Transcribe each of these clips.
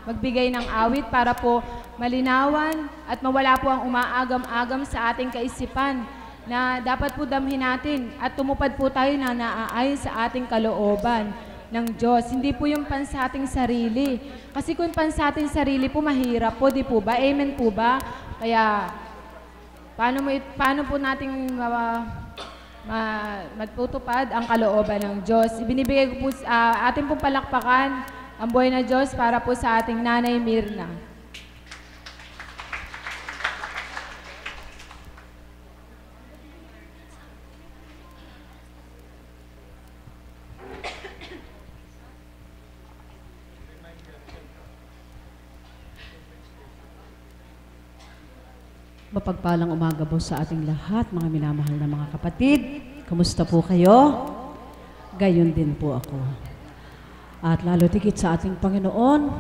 magbigay ng awit para po malinawan at mawala po ang umaagam-agam sa ating kaisipan na dapat po damhin natin at tumupad po tayo na naaayon sa ating kalooban ng Diyos. Hindi po yung pansating sarili. Kasi kung pansating sarili po, mahirap po, di po ba? Amen po ba? Kaya, paano po nating magtutupad ang kalooban ng Diyos? Ibinibigay ko po ating pong palakpakan ang buhay na Diyos para po sa ating Nanay Mirna. Mapagpalang umaga po sa ating lahat, mga minamahal na mga kapatid. Kumusta po kayo? Gayon din po ako. At lalo tigit sa ating Panginoon,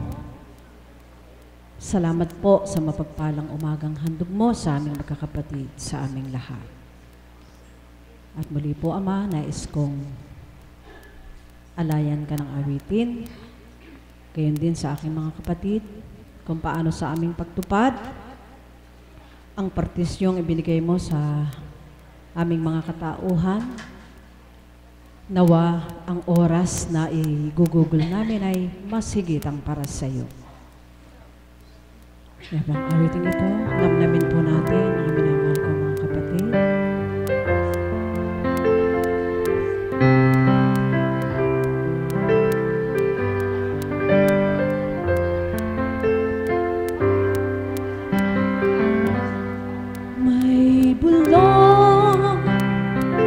salamat po sa mapagpalang umagang handog mo sa aming magkakapatid, sa aming lahat. At muli po, Ama, nais kong alayan ka ng awitin. Gayon din sa aking mga kapatid, kung paano sa aming pagtupad ang partisyong ibinigay mo sa aming mga katauhan. Nawa ang oras na igugugol namin ay mas higitang para sa iyo. Ang awiting ito, namnamin po natin ang minamahal ko mga kapatid. Tayo na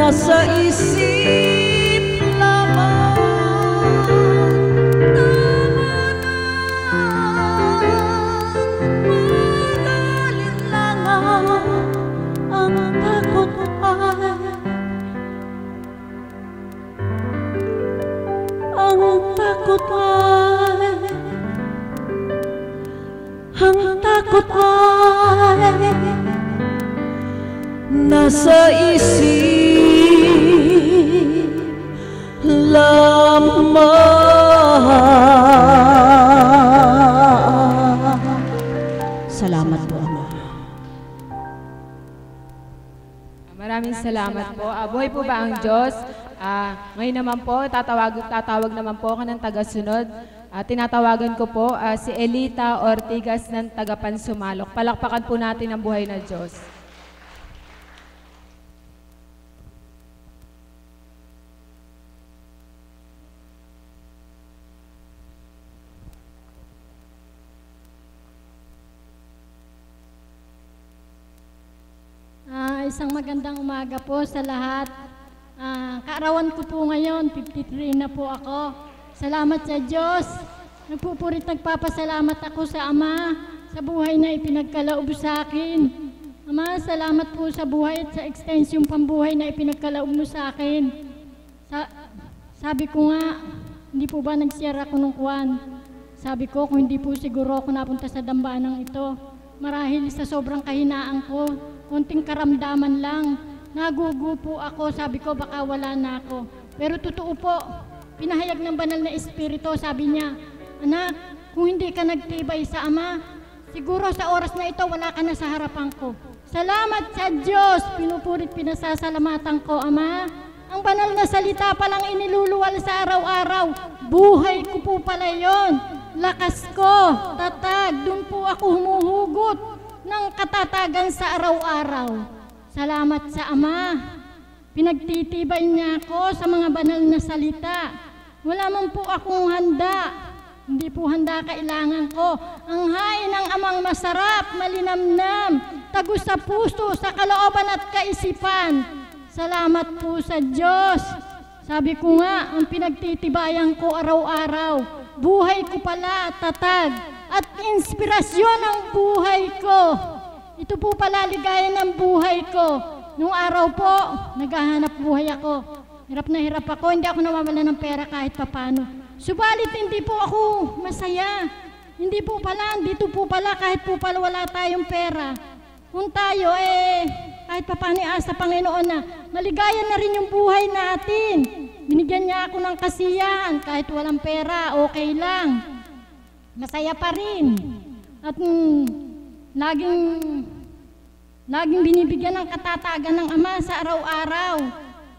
nasa isip lamang. Ang takot ay nasa isip lamang. Salamat po, Ama. Maraming salamat po. Buhay po ba ang Diyos? Ngayon naman po, tatawag naman po ako ng tagasunod. Tinatawagan ko po si Elita Ortigas ng Tagapansumalok. Palakpakan po natin ang buhay na Diyos. Isang magandang umaga po sa lahat. Kaarawan ko po ngayon, 53 na po ako. Salamat sa Diyos. Nagpupurit nagpapasalamat ako sa Ama sa buhay na ipinagkaloob sa akin. Ama, salamat po sa buhay at sa extension pambuhay na ipinagkaloob mo sa akin. Sabi ko nga, hindi po ba nag-share ako nung kwan? Sabi ko, kung hindi po siguro ako napunta sa dambanang ito, marahil sa sobrang kahinaan ko, konting karamdaman lang. Nagugupo ako, sabi ko baka wala na ako. Pero totoo po, pinahayag ng banal na espiritu, sabi niya, anak, kung hindi ka nagtibay sa Ama, siguro sa oras na ito wala ka na sa harapan ko. Salamat sa Diyos, pinupurit pinasasalamatan ko, Ama. Ang banal na salita palang iniluluwal sa araw-araw, buhay ko po pala yon. Lakas ko, tatag, dun po ako humuhugot ng katatagan sa araw-araw. Salamat sa Ama. Pinagtitibay niya ako sa mga banal na salita. Wala man po akong handa. Hindi po handa kailangan ko. Ang hain ng Amang masarap, malinamnam, tagus sa puso, sa kalooban at kaisipan. Salamat po sa Diyos. Sabi ko nga, ang pinagtitibayan ko araw-araw, buhay ko pala, tatag, at inspirasyon ang buhay ko. Ito po pala ligaya ng buhay ko. Nung araw po, naghahanap buhay ako. Hirap na hirap ako, hindi ako nawawala ng pera kahit papano. Subalit hindi po ako masaya. Hindi po pala, dito po pala, kahit po pala wala tayong pera. Kung tayo kahit papano asa Panginoon na maligaya na rin yung buhay natin. Binigyan niya ako ng kasiyahan, kahit walang pera, okay lang. Masaya pa rin. At laging binibigyan ng katatagan ng Ama sa araw-araw.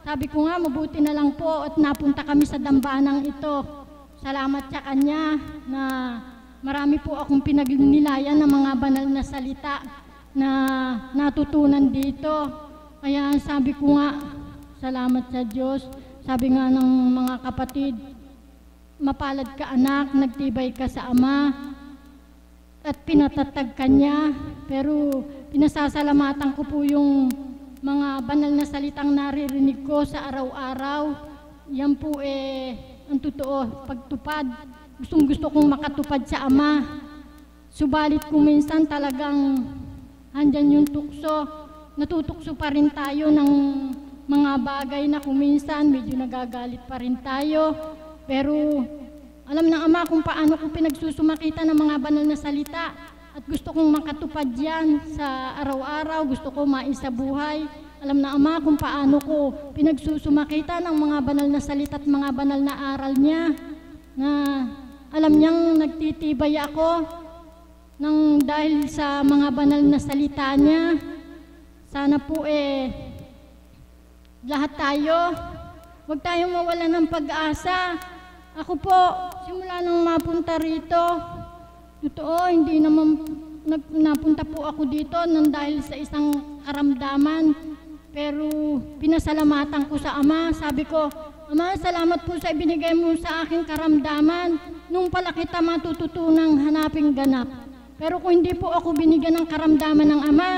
Sabi ko nga, mabuti na lang po at napunta kami sa dambanang ito. Salamat sa Kanya na marami po akong pinagninilayan ng mga banal na salita na natutunan dito. Kaya sabi ko nga, salamat sa Diyos. Sabi nga ng mga kapatid, mapalad ka anak, nagtibay ka sa Ama at pinatatag ka niya. Pero pinasasalamatan ko po yung mga banal na salitang naririnig ko sa araw-araw. Yan po ang totoo, pagtupad. Gustong-gusto kong makatupad sa Ama. Subalit kung minsan talagang handyan yung tukso, natutukso pa rin tayo ng mga bagay na kung minsan medyo nagagalit pa rin tayo. Pero alam ng Ama kung paano ko pinagsusumakita ng mga banal na salita at gusto kong makatupad yan sa araw-araw, gusto ko maisabuhay. Alam ng Ama kung paano ko pinagsusumakita ng mga banal na salita at mga banal na aral niya na alam niyang nagtitibay ako nang dahil sa mga banal na salita niya. Sana po lahat tayo, huwag tayong mawala ng pag-asa. Ako po, simula nang mapunta rito, totoo, hindi naman napunta po ako dito nang dahil sa isang karamdaman. Pero pinasalamatan ko sa Ama. Sabi ko, Ama, salamat po sa ibinigay mo sa aking karamdaman. Nung pala kita matututunang hanaping ganap. Pero kung hindi po ako binigyan ng karamdaman ng Ama,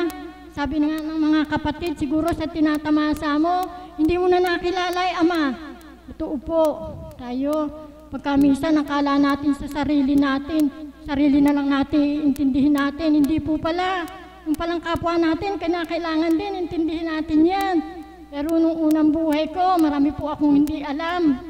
Sabi nga ng mga kapatid, siguro sa tinatamasa mo, hindi mo na nakilala ay Ama. Totoo po, tayo, pagka minsan nakala natin sa sarili na lang natin intindihin natin, hindi po pala. Yung palang kapwa natin, kailangan din intindihin natin yan. Pero nung unang buhay ko, marami po akong hindi alam.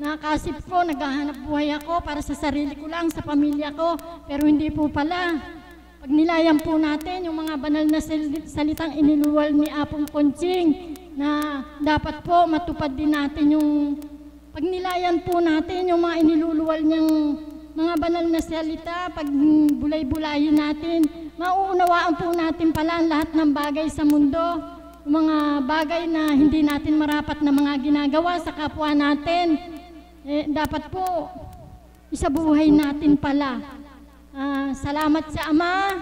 Nakasip ko, naghahanap buhay ako para sa sarili ko lang, sa pamilya ko, pero hindi po pala. Pag nilayan po natin yung mga banal na salitang iniluwal ni Apong Konching na dapat po matupad din natin yung pag nilayan po natin yung mga iniluluwal niyang mga banal na salita, pag bulay-bulayin natin, mauunawaan po natin pala ang lahat ng bagay sa mundo, yung mga bagay na hindi natin marapat na mga ginagawa sa kapwa natin. Dapat po isabuhay natin pala. Salamat sa Ama,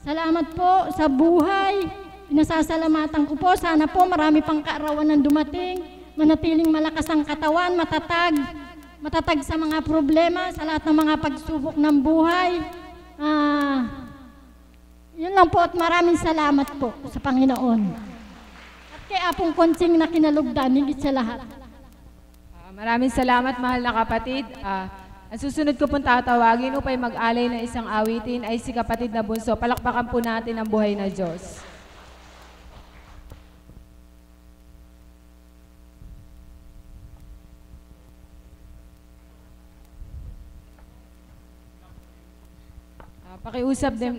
salamat po sa buhay, pinasasalamatan ko po, sana po marami pang kaarawan ng dumating, manatiling malakas ang katawan, matatag sa mga problema, sa lahat ng mga pagsubok ng buhay. Yun lang po at maraming salamat po sa Panginoon. At kay Apong Konching na kinalugdan, higit sa lahat. Maraming salamat, mahal na kapatid. Ang susunod ko pong tatawagin upang mag-alay ng isang awitin ay si kapatid na bunso. Palakpakan po natin ang buhay na Diyos.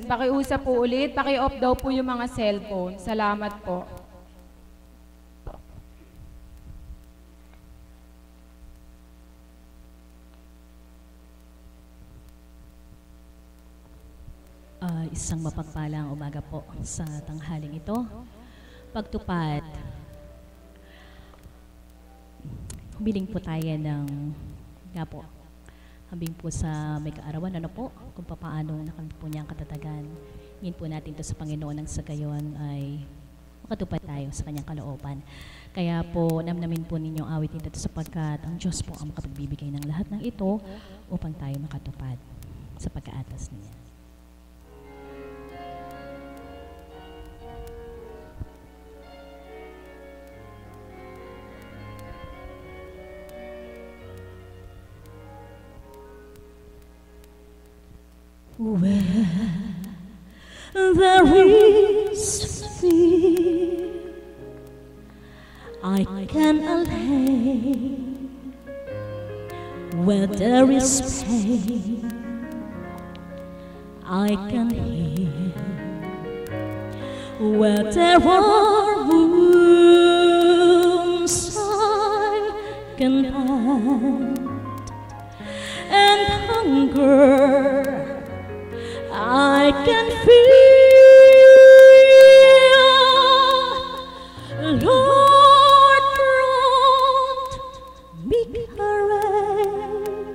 Pakiusap po ulit, paki-off daw po yung mga cellphone. Salamat po. Isang mapagpalang umaga po sa tanghaling ito. Pagtupad, humiling po tayo ng hambing po sa may kaarawan, kung paano nakamit po niya ang katatagan. Hingin po natin ito sa Panginoon nang sa gayon ay makatupad tayo sa kanyang kalooban. Kaya po, namnamin po ninyong awitin ito sapagkat ang Diyos po ang makapagbibigay ng lahat ng ito upang tayo makatupad sa pagkaatas niya. Where there is fear, I can allay. Where there is pain, I can heal. Where there are wounds, I can mend. And hunger, I can feel. Lord, grant me courage.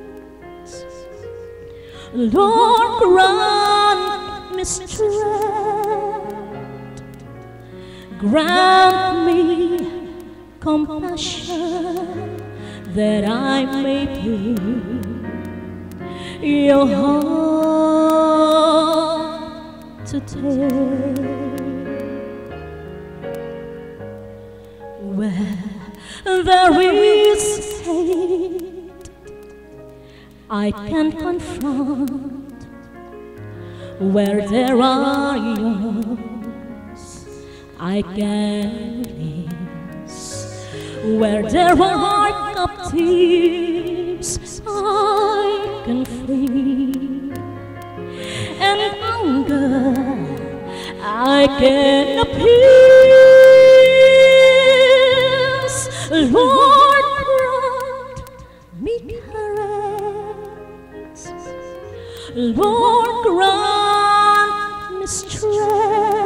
Lord, grant me strength. Grant me compassion that I may be your heart to take. Where there is hate, I can confront. Where there are yours, I can release. Where there are captives, I can free. And hunger, I can appease. Lord, grant me courage. Lord, grant me strength.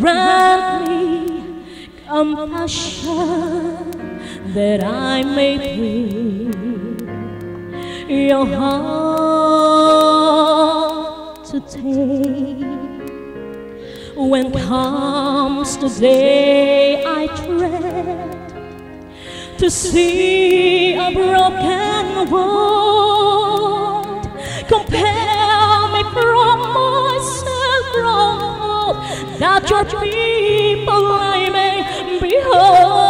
Grant me compassion that I may be your heart to take. When comes the day I dread to see a broken world, compel me from my self-wronghold judge people I may behold.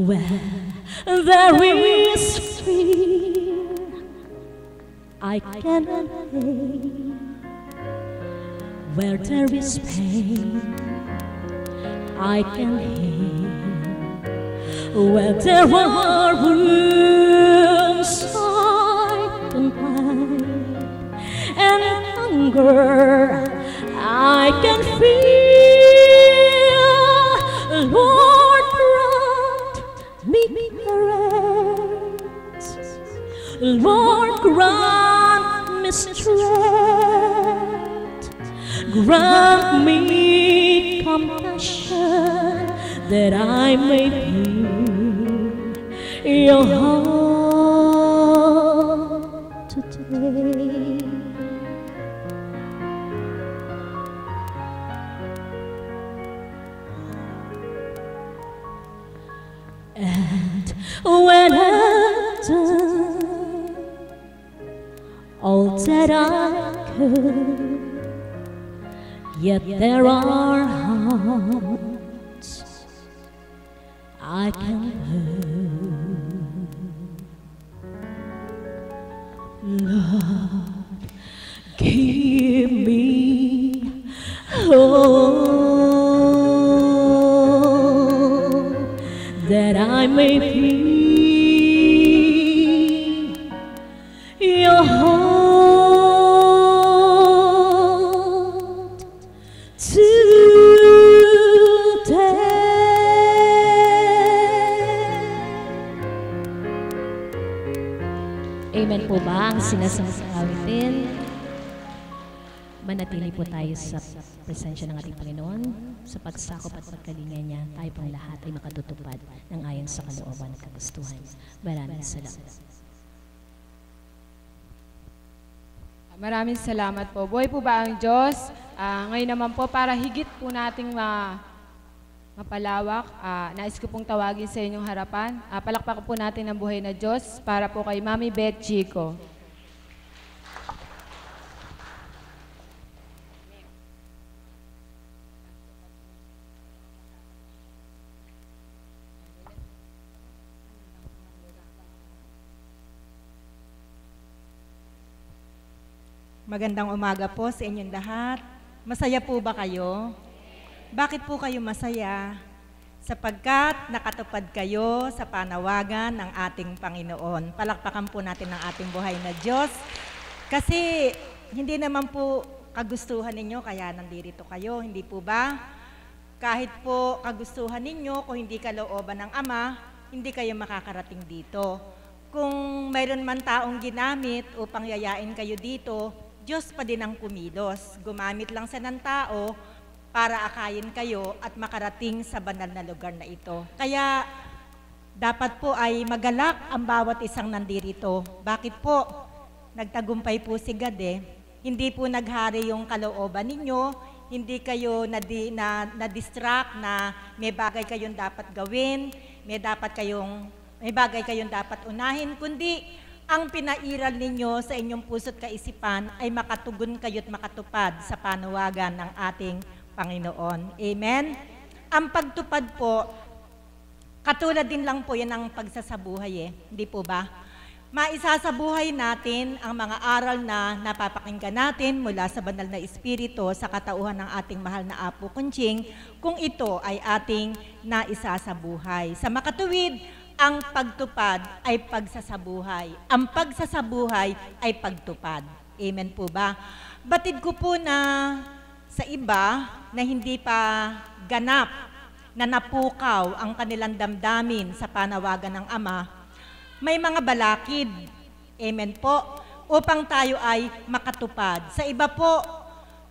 Where there is fear, I cannot hate. Where there is pain, I can hate. Where there are wounds, I can hide. And hunger, I can feel. Lord, grant me courage. Lord, grant me strength. Grant me compassion, that I may feel your heart today. And when I've done all that I could, yet there are hearts I can hurt. Lord, give me hope, that I may feel your heart Amen po ba ang sinasang sa awitin? Manatili po tayo sa presensya ng ating Panginoon. Sa pagsakop at pagkalinga niya, tayo pang lahat ay makatutupad ng ayon sa kalooban at kagustuhan. Maraming salamat. Maraming salamat po. Buhay po ba ang Diyos? Ngayon naman po, para higit po nating mapalawak, nais ko pong tawagin sa inyong harapan. Palakpakan po natin ang buhay na Diyos para po kay Mami Beth Chico. Magandang umaga po sa inyong lahat. Masaya po ba kayo? Bakit po kayo masaya? Sapagkat nakatupad kayo sa panawagan ng ating Panginoon. Palakpakan po natin ang ating buhay na Diyos. Kasi hindi naman po kagustuhan ninyo kaya nandito kayo, hindi po ba? Kahit po kagustuhan ninyo, kung hindi kalooban ng Ama, hindi kayo makakarating dito. Kung mayroon man taong ginamit upang yayain kayo dito, Diyos pa din ang kumilos. Gumamit lang siya ng tao para akayin kayo at makarating sa banal na lugar na ito. Kaya dapat po ay magalak ang bawat isang nandirito. Bakit po? Nagtagumpay po si God eh. Hindi po naghari yung kalooban ninyo, hindi kayo na-distract na may bagay kayong dapat gawin, may bagay kayong dapat unahin, kundi ang pinairal ninyo sa inyong puso't kaisipan ay makatugon kayo't makatupad sa panawagan ng ating Panginoon. Amen? Ang pagtupad po, katulad din lang po yan ang pagsasabuhay eh. Hindi po ba? Maisasabuhay natin ang mga aral na napapakinggan natin mula sa banal na Espiritu sa katauhan ng ating mahal na Apo Kunching kung ito ay ating naisasabuhay. Sa makatuwid, ang pagtupad ay pagsasabuhay. Ang pagsasabuhay ay pagtupad. Amen po ba? Batid ko po na sa iba na hindi pa ganap na napukaw ang kanilang damdamin sa panawagan ng Ama, may mga balakid. Amen po. Upang tayo ay makatupad. Sa iba po,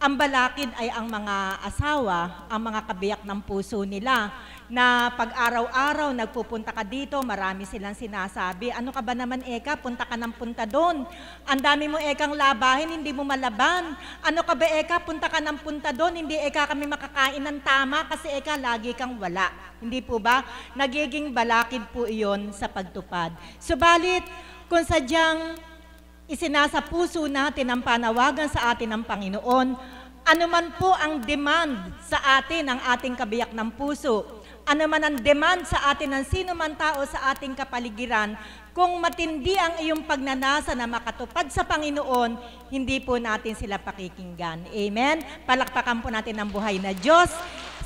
ang balakid ay ang mga asawa, ang mga kabiyak ng puso nila, na pag araw-araw nagpupunta ka dito, marami silang sinasabi, ano ka ba naman Eka, punta ka ng punta doon. Ang dami mo Ekang labahin, hindi mo malaban. Ano ka ba Eka, punta ka ng punta doon, hindi Eka kami makakain ng tama kasi Eka lagi kang wala. Hindi po ba? Nagiging balakid po iyon sa pagtupad. Subalit, kung sadyang isinasa puso natin ang panawagan sa atin ng Panginoon, ano man po ang demand sa atin ng ating kabiyak ng puso, ano man ang demand sa atin ng sino man tao sa ating kapaligiran, kung matindi ang iyong pagnanasa na makatupad sa Panginoon, hindi po natin sila pakikinggan. Amen? Palakpakan po natin ang buhay na Diyos.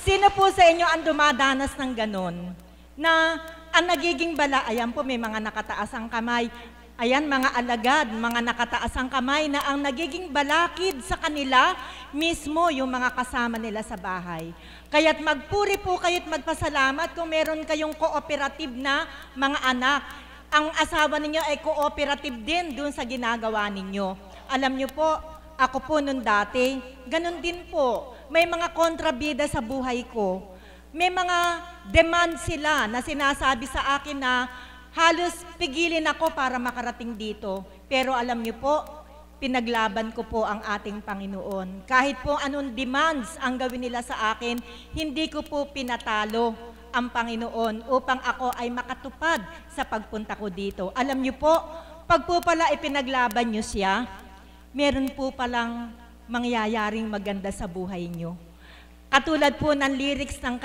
Sino po sa inyo ang dumadanas ng ganon? Na ang nagiging ayan po, may mga nakataas ang kamay. Ayan, mga alagad, mga nakataas ang kamay na ang nagiging balakid sa kanila, mismo yung mga kasama nila sa bahay. Kaya't magpuri po kayo't magpasalamat kung meron kayong cooperative na mga anak. Ang asawa ninyo ay cooperative din dun sa ginagawa ninyo. Alam nyo po, ako po nung dati, ganun din po. May mga kontrabida sa buhay ko. May mga demand sila na sinasabi sa akin na halos pigilin ako para makarating dito. Pero alam niyo po, pinaglaban ko po ang ating Panginoon. Kahit po anong demands ang gawin nila sa akin, hindi ko po pinatalo ang Panginoon upang ako ay makatupad sa pagpunta ko dito. Alam niyo po, pag po pala ipinaglaban niyo siya, meron po palang mangyayaring maganda sa buhay niyo. Katulad po ng lyrics ng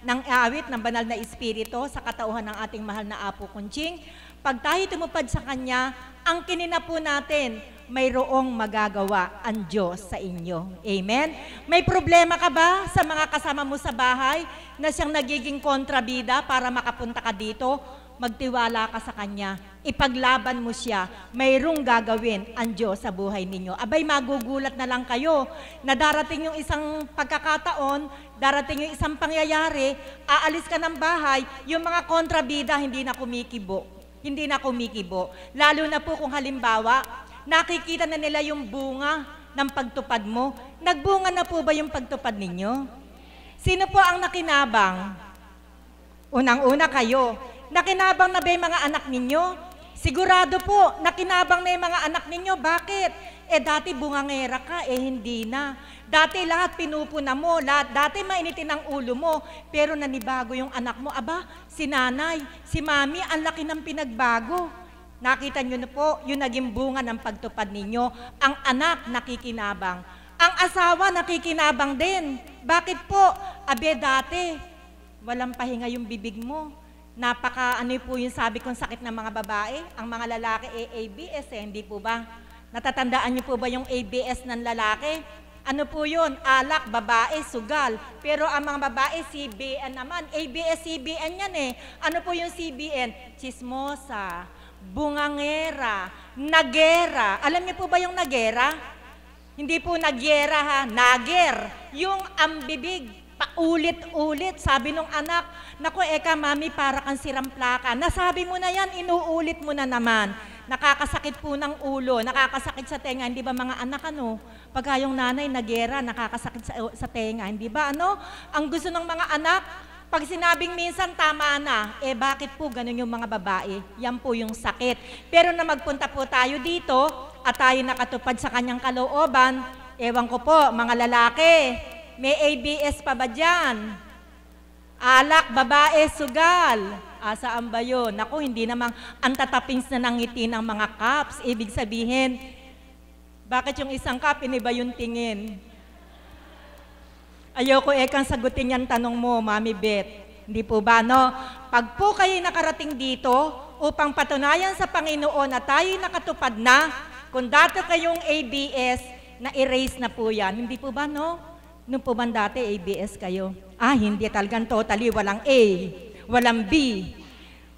ng awit ng Banal na Espiritu sa katauhan ng ating mahal na Apo Kunching, pag tayo tumupad sa Kanya, ang kinina po natin, mayroong magagawa ang Diyos sa inyo. Amen? May problema ka ba sa mga kasama mo sa bahay na siyang nagiging kontrabida para makapunta ka dito? Magtiwala ka sa Kanya, ipaglaban mo siya, mayroong gagawin ang Diyos sa buhay ninyo. Abay, magugulat na lang kayo na darating yung isang pagkakataon, darating yung isang pangyayari, aalis ka ng bahay, yung mga kontrabida hindi na kumikibo. Hindi na kumikibo. Lalo na po kung halimbawa, nakikita na nila yung bunga ng pagtupad mo. Nagbunga na po ba yung pagtupad ninyo? Sino po ang nakinabang? Unang-una kayo. Nakinabang na ba yung mga anak ninyo? Sigurado po, nakinabang na yung mga anak ninyo. Bakit? Dati bungangera ka, hindi na. Dati lahat pinupuna mo, dati mainitin ang ulo mo, pero nanibago yung anak mo. Aba, si nanay, si mami, ang laki ng pinagbago. Nakita nyo na po, yung naging bunga ng pagtupad ninyo. Ang anak nakikinabang. Ang asawa nakikinabang din. Bakit po? Abe, dati, walang pahinga yung bibig mo. Ano po yung sabi kong sakit ng mga babae? Ang mga lalaki ABS hindi po ba? Natatandaan niyo po ba yung ABS ng lalaki? Ano po yun? Alak, babae, sugal. Pero ang mga babae, CBN naman. ABS, CBN yan eh. Ano po yung CBN? Chismosa, bungangera, nagera. Alam niyo po ba yung nagera? Hindi po nagyera ha, nager. Yung ambibig. Paulit-ulit, sabi nung anak, naku eka mami, para kang siram plaka. Nasabi mo na yan, inuulit mo na naman. Nakakasakit po ng ulo, nakakasakit sa tenga, hindi ba mga anak ano? Pagka yung nanay nagera, nakakasakit sa tenga, hindi ba ano? Ang gusto ng mga anak, pag sinabing minsan tama na, bakit po ganun yung mga babae? Yan po yung sakit. Pero na magpunta po tayo dito, at tayo nakatupad sa Kanyang kalooban, ewan ko po, mga lalaki, may ABS pa ba dyan? Alak, babae, sugal. Saan ba yun? Naku, hindi namang ang tatapings na nangiti ng mga cups. Ibig sabihin, bakit yung isang cup, iniba yung tingin? Ayoko ekang sagutin yan tanong mo, Mami Beth. Hindi po ba, no? Pag po kayo nakarating dito, upang patunayan sa Panginoon na tayo nakatupad na, kung dato kayong ABS, na-erase na po yan. Hindi po ba, no? Nung po man dati, ABS kayo. Hindi talagang totally. Walang A, walang B,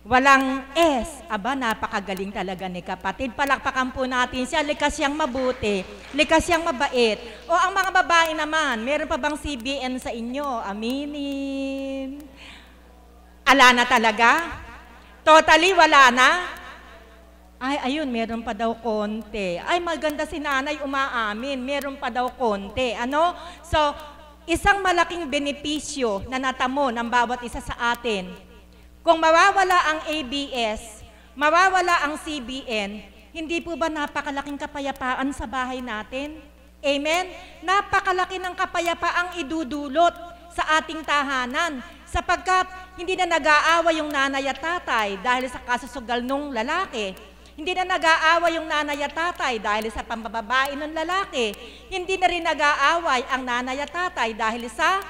walang S. Aba, napakagaling talaga ni kapatid. Palakpakan po natin siya. Likas siyang mabuti. Likas siyang mabait. O ang mga babae naman, meron pa bang CBN sa inyo? Aminin. Ala na talaga? Totally wala na? Ayun, meron pa daw konti. Maganda si nanay umaamin, meron pa daw konti. Ano? So, isang malaking benepisyo na natamo ng bawat isa sa atin. Kung mawawala ang ABS, mawawala ang CBN, hindi po ba napakalaking kapayapaan sa bahay natin? Amen? Napakalaki ng kapayapaang idudulot sa ating tahanan sapagkat hindi na nag-aaway yung nanay at tatay dahil sa kasusugal nung lalaki. Hindi na nag-aaway yung nanay at tatay dahil sa pambababae ng lalaki. Hindi na rin nag-aaway ang nanay at tatay dahil sa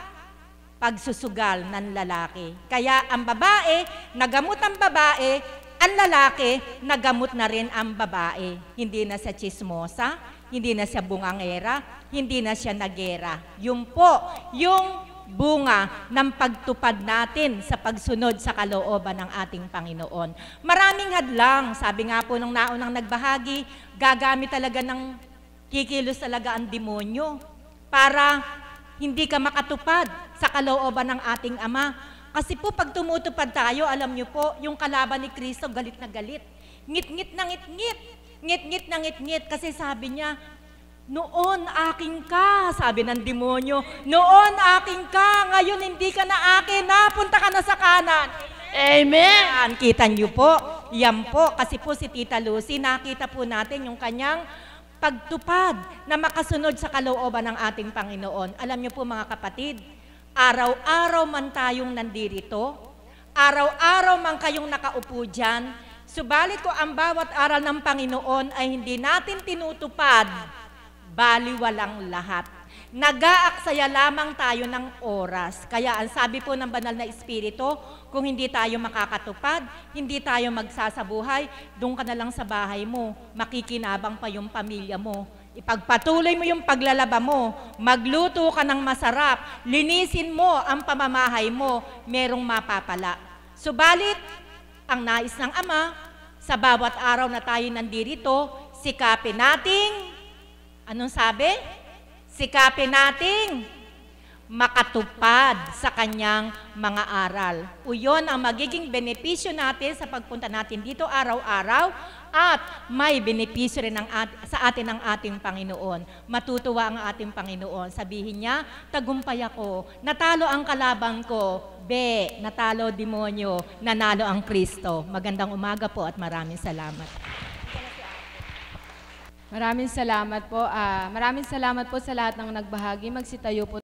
pagsusugal ng lalaki. Kaya ang babae, nagamot ang babae, ang lalaki, nagamot na rin ang babae. Hindi na siya chismosa, hindi na siya bungangera, hindi na siya nagera. Yun po, yung bunga ng pagtupad natin sa pagsunod sa kalooban ng ating Panginoon. Maraming hadlang, sabi nga po ng naunang nagbahagi, gagamit talaga ng kikilos talaga ang demonyo para hindi ka makatupad sa kalooban ng ating Ama. Kasi po pag tumutupad tayo, alam niyo po, yung kalaban ni Kristo galit na galit. Ngit-ngit na ngit-ngit. Ngit-ngit na ngit-ngit kasi sabi niya, noon aking ka, sabi ng demonyo, noon aking ka, ngayon hindi ka na akin, napunta ka na sa kanan. Amen! Kita niyo po, yan po, kasi po si Tita Lucy, nakita po natin yung kanyang pagtupad na makasunod sa kalooban ng ating Panginoon. Alam niyo po mga kapatid, araw-araw man tayong nandirito, araw-araw man kayong nakaupo dyan, subalit ko ang bawat aral ng Panginoon ay hindi natin tinutupad, baliwalang lahat. Nag-aaksaya lamang tayo ng oras. Kaya ang sabi po ng Banal na Espiritu, kung hindi tayo makakatupad, hindi tayo magsasabuhay, doon ka na lang sa bahay mo, makikinabang pa yung pamilya mo. Ipagpatuloy mo yung paglalaba mo, magluto ka ng masarap, linisin mo ang pamamahay mo, merong mapapala. Subalit, ang nais ng Ama, sa bawat araw na tayo nandirito, sikapin nating, anong sabi? Sikapin nating makatupad sa kanyang mga aral. Uyon ang magiging benepisyo natin sa pagpunta natin dito araw-araw at may benepisyo rin sa atin ng ating Panginoon. Matutuwa ang ating Panginoon. Sabihin niya, tagumpay ako, natalo ang kalaban ko, natalo demonyo, nanalo ang Kristo. Magandang umaga po at maraming salamat. Maraming salamat po. Maraming salamat po sa lahat ng nagbahagi. Magsitayo po